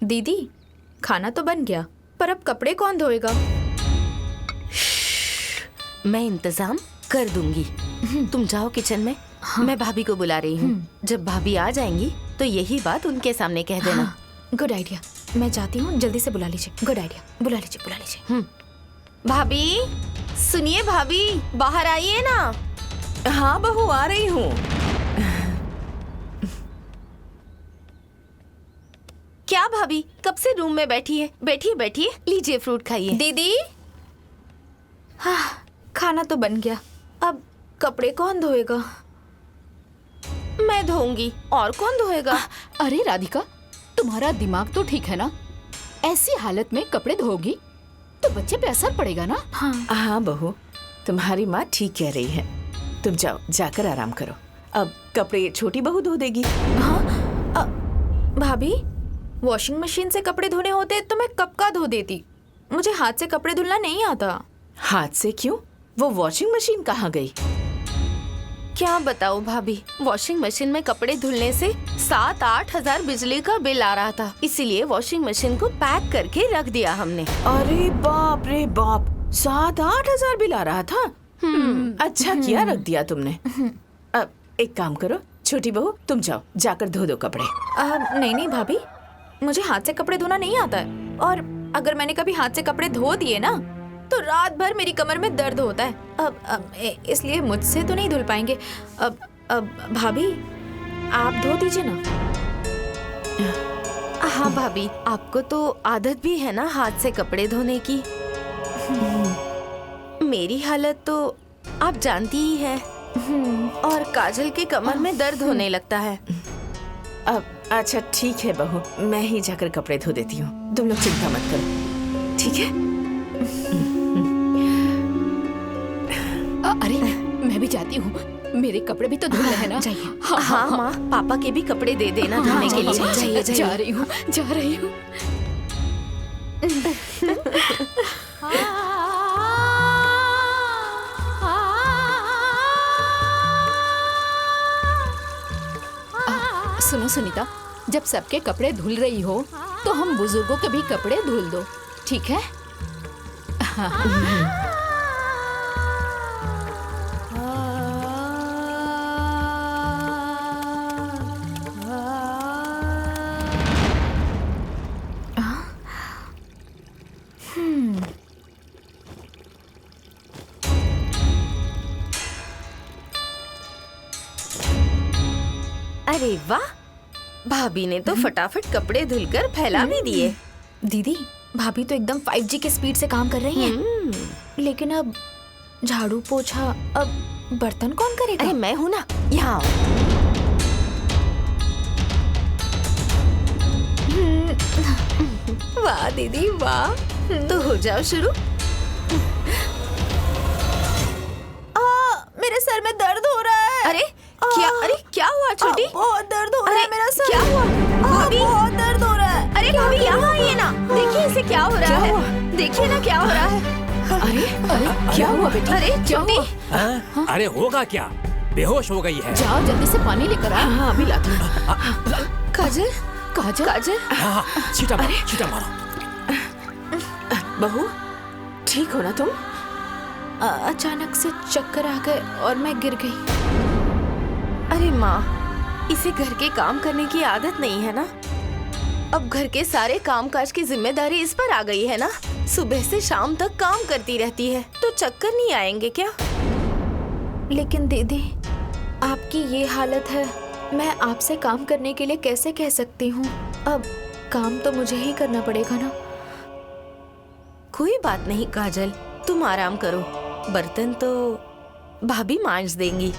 दीदी, खाना तो बन गया, पर अब कपड़े कौन धोएगा? मैं इंतजाम कर दूंगी। तुम जाओ किचन में। हाँ। मैं भाभी को बुला रही हूँ। जब भाभी आ जाएंगी तो यही बात उनके सामने कह देना। हाँ, गुड आइडिया। मैं जाती हूँ, जल्दी से बुला लीजिए। गुड आइडिया, बुला लीजिए। भाभी, सुनिए भाभी, बाहर आइए ना। हाँ बहू, आ रही हूँ। क्या भाभी, कब से रूम में बैठी है? बैठिए, लीजिए फ्रूट खाइए। दीदी, हाँ, खाना तो बन गया, अब कपड़े कौन धोएगा? मैं धोऊंगी, और कौन धोएगा? अरे राधिका, तुम्हारा दिमाग तो ठीक है ना? ऐसी हालत में कपड़े धोगी तो बच्चे पे असर पड़ेगा ना। हाँ बहू, तुम्हारी माँ ठीक कह रही है। तुम जाओ, जाकर आराम करो। अब कपड़े छोटी बहू धो देगी। हाँ, भाभी, वॉशिंग मशीन से कपड़े धोने होते तो मैं कब का धो देती। मुझे हाथ से कपड़े धुलना नहीं आता। हाथ से क्यों? वो वॉशिंग मशीन कहाँ गई? क्या बताऊं भाभी, वॉशिंग मशीन में कपड़े धुलने से 7-8 हजार बिजली का बिल आ रहा था, इसीलिए वॉशिंग मशीन को पैक करके रख दिया हमने। अरे बाप रे बाप, 7-8 हजार बिल आ रहा था। अच्छा किया रख दिया तुमने। अब एक काम करो, छोटी बहू तुम जाओ, जाकर धो दो कपड़े। नहीं भाभी, मुझे हाथ से कपड़े धोना नहीं आता है, और अगर मैंने कभी हाथ से कपड़े धो दिए ना तो रात भर मेरी कमर में दर्द होता है। अब इसलिए मुझसे तो नहीं धुल पाएंगे। अब भाभी, आप धो दीजिए ना। हाँ भाभी, आपको तो आदत भी है ना हाथ से कपड़े धोने की। मेरी हालत तो आप जानती ही हैं, और काजल के कमर में दर्द होने लगता है। अब अच्छा ठीक है बहू, मैं ही जाकर कपड़े धो देती हूँ, तुम लोग चिंता मत करो, ठीक है? अरे मैं भी जाती हूँ, मेरे कपड़े भी तो धुल रहे ना। जाइए। हाँ माँ, पापा के भी कपड़े दे देना धोने के लिए। जाइए। जा रही हूँ। सुनो सुनीता, जब सबके कपड़े धुल रही हो तो हम बुजुर्गों के भी कपड़े धुल दो, ठीक है? अरे वाह, भाभी ने तो फटाफट कपड़े धुलकर फैला भी दिए। दीदी, भाभी तो एकदम 5G के स्पीड से काम कर रही हैं। लेकिन अब झाड़ू पोछा, अब बर्तन कौन करेगा? अरे मैं हूँ ना, यहाँ आओ। वाह दीदी वाह। तो हो जाओ शुरू। मेरे सर में दर्द हो रहा है। अरे क्या हुआ छोटी? बहुत दर्द हो रहा है मेरा सर। क्या हुआ भाभी? बहुत दर्द हो रहा है। अरे भाभी यहाँ आइए ना, देखिए इसे क्या हो रहा है। देखिए ना क्या हो रहा है। अरे क्या हुआ बेटी? अरे छोटी, अरे होगा क्या, बेहोश हो गई है। जाओ जल्दी से पानी लेकर आ। हाँ अभी लाती हूँ। काजल काजल काजल, हाँ, छींटा मारो। बहू ठीक हो ना तुम? अचानक से चक्कर आ गए और मैं गिर गई। अरे माँ, इसे घर के काम करने की आदत नहीं है ना। अब घर के सारे कामकाज की जिम्मेदारी इस पर आ गई है ना। सुबह से शाम तक काम करती रहती है, तो चक्कर नहीं आएंगे क्या? लेकिन दीदी, आपकी ये हालत है, मैं आपसे काम करने के लिए कैसे कह सकती हूँ? अब काम तो मुझे ही करना पड़ेगा ना। कोई बात नहीं काजल, तुम आराम करो, बर्तन तो भाभी मांज देंगी।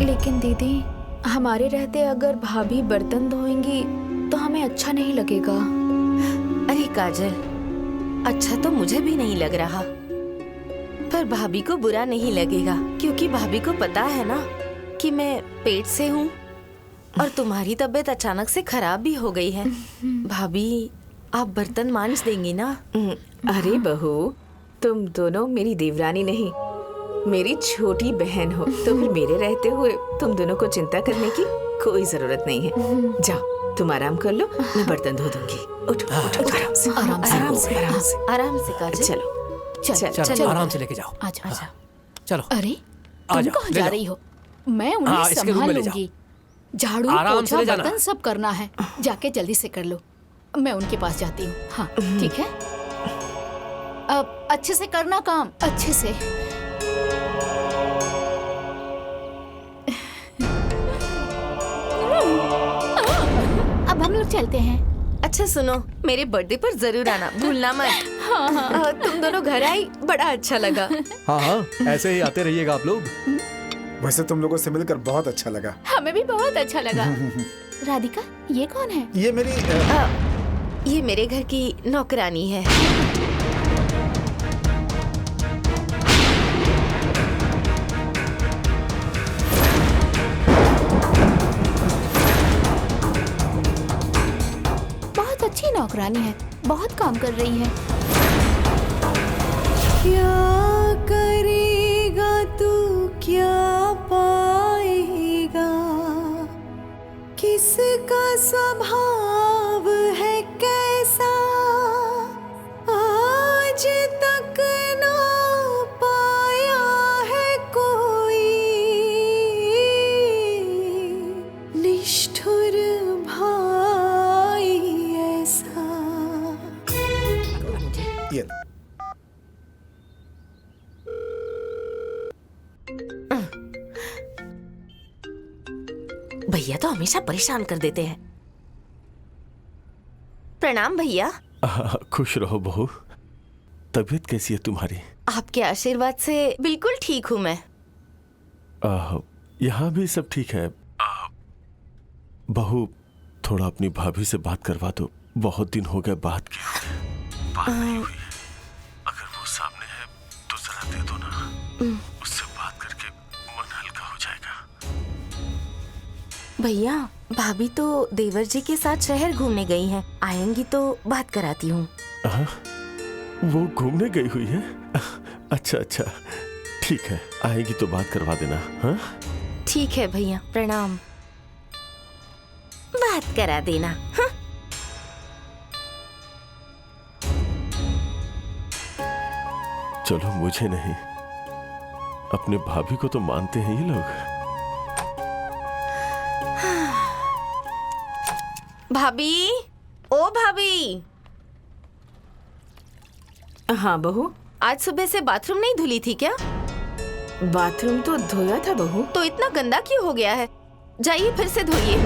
लेकिन दीदी, हमारे रहते अगर भाभी बर्तन धोएंगी तो हमें अच्छा नहीं लगेगा। अरे काजल, अच्छा तो मुझे भी नहीं लग रहा, पर भाभी को बुरा नहीं लगेगा, क्योंकि भाभी को पता है ना कि मैं पेट से हूँ और तुम्हारी तबीयत अचानक से खराब भी हो गई है। भाभी, आप बर्तन मांज देंगी ना? अरे बहू, तुम दोनों मेरी देवरानी नहीं, मेरी छोटी बहन हो तो फिर मेरे रहते हुए तुम दोनों को चिंता करने की कोई जरूरत नहीं है। जाओ तुम आराम कर लो, मैं बर्तन धो दूंगी। उठो उठो, आराम से आराम से। आराम से आराम से। आराम से काजल। चलो चल चलो आराम से लेके जाओ। आजा आजा। चलो अरे आ तुम जाओ, कहाँ ले जा जाओ। रही हो? मैं हाँ, उन्हें इसके रूम में संभाल ले जाओ। लूंगी। झाड़ू आराम से पोछा ले जाना। बर्तन सब करना है, जाके जल्दी से कर लो। मैं उनके पास जाती हूँ। हाँ ठीक है, अब अच्छे से करना काम, अच्छे से। अब हम लोग चलते हैं। अच्छा सुनो, मेरे बर्थडे पर जरूर आना, भूलना मत। तुम दोनों घर आई, बड़ा अच्छा लगा। हाँ हाँ, ऐसे ही आते रहिएगा आप लोग। वैसे तुम लोगों से मिलकर बहुत अच्छा लगा। हमें भी बहुत अच्छा लगा। राधिका, ये कौन है? ये मेरी ये मेरे घर की नौकरानी है। बहुत अच्छी नौकरानी है, बहुत काम कर रही है। क्या करेगा तू, क्या पाएगा, किसका स्वभाव है कैसा, आज तक ना पाया है कोई, निष्ठुर भाई ऐसा। ये लो। भैया तो हमेशा परेशान कर देते हैं। प्रणाम भैया। खुश रहो बहू। तबीयत कैसी है तुम्हारी? आपके आशीर्वाद से बिल्कुल ठीक हूँ मैं। यहाँ भी सब ठीक है। बहू, थोड़ा अपनी भाभी से बात करवा दो, बहुत दिन हो गए बात किए। बात नहीं हुई। अगर वो सामने है तो जरा दे दो ना, उससे बात करके मन हल्का हो जाएगा। भैया, भाभी तो देवर जी के साथ शहर घूमने गई हैं, आएंगी तो बात कराती हूँ। वो घूमने गई हुई है? अच्छा अच्छा, ठीक है, आएगी तो बात करवा देना। हाँ ठीक है भैया, प्रणाम। बात करा देना। हाँ? चलो, मुझे नहीं, अपने भाभी को तो मानते हैं ये लोग। भाभी, ओ भाभी। हाँ बहू। आज सुबह से बाथरूम नहीं धुली थी क्या? बाथरूम तो धोया था बहू। तो इतना गंदा क्यों हो गया है? जाइए फिर से धोइए।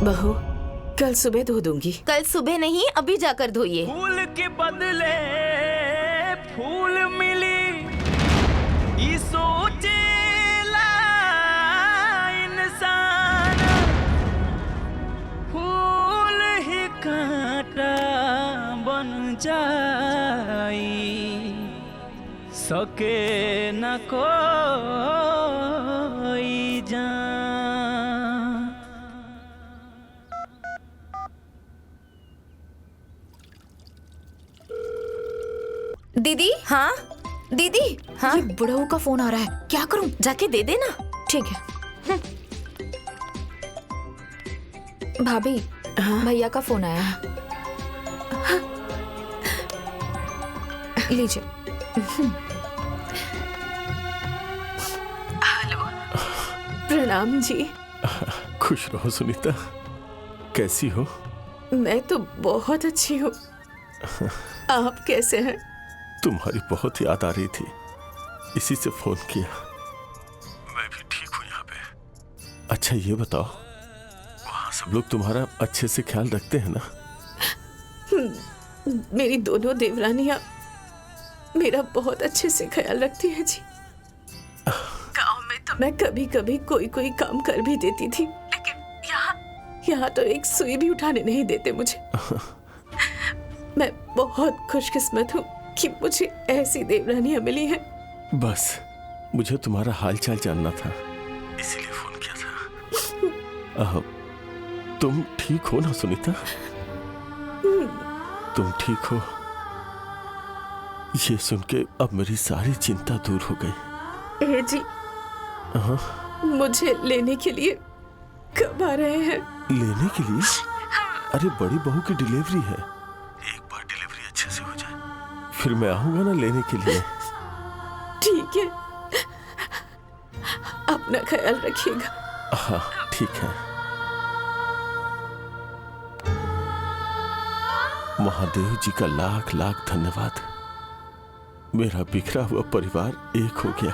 बहू, कल सुबह धो दूंगी। कल सुबह नहीं, अभी जाकर धोइए। फूल के बदले फूल मिली, ई सोचेला इंसान, फूल ही कांटा बन जाई, सके न कोई जान। दीदी। हाँ दीदी। हाँ? ये बुढ़ऊ का फोन आ रहा है, क्या करूं? जाके दे देना। ठीक है। भाभी, भैया का फोन आया है। लीजिए। प्रणाम जी। खुश रहो सुनीता, कैसी हो? मैं तो बहुत अच्छी हूँ। आप कैसे हैं? तुम्हारी बहुत याद आ रही थी, इसी से फोन किया। मैं भी ठीक हूँ यहाँ पे। अच्छा ये बताओ, वहाँ सब लोग तुम्हारा अच्छे से ख्याल रखते हैं ना? मेरी दोनों देवरानियां मेरा बहुत अच्छे से ख्याल रखती है जी। गांव में तो मैं कभी कभी कोई काम कर भी देती थी, लेकिन यहाँ तो एक सुई भी उठाने नहीं देते मुझे। मैं बहुत खुशकिस्मत हूँ कि मुझे ऐसी देवरानियां मिली हैं। बस मुझे तुम्हारा हालचाल जानना था, इसीलिए फोन किया था। तुम ठीक हो ना सुनीता? तुम ठीक हो? ये सुन के अब मेरी सारी चिंता दूर हो गई। ए जी, मुझे लेने के लिए कब आ रहे हैं? लेने के लिए? अरे बड़ी बहू की डिलीवरी है, एक बार डिलीवरी अच्छे से हो जाए फिर मैं आऊंगा ना लेने के लिए। ठीक है, अपना ख्याल रखिएगा। हाँ ठीक है। महादेव जी का लाख लाख धन्यवाद, मेरा बिखरा हुआ परिवार एक हो गया।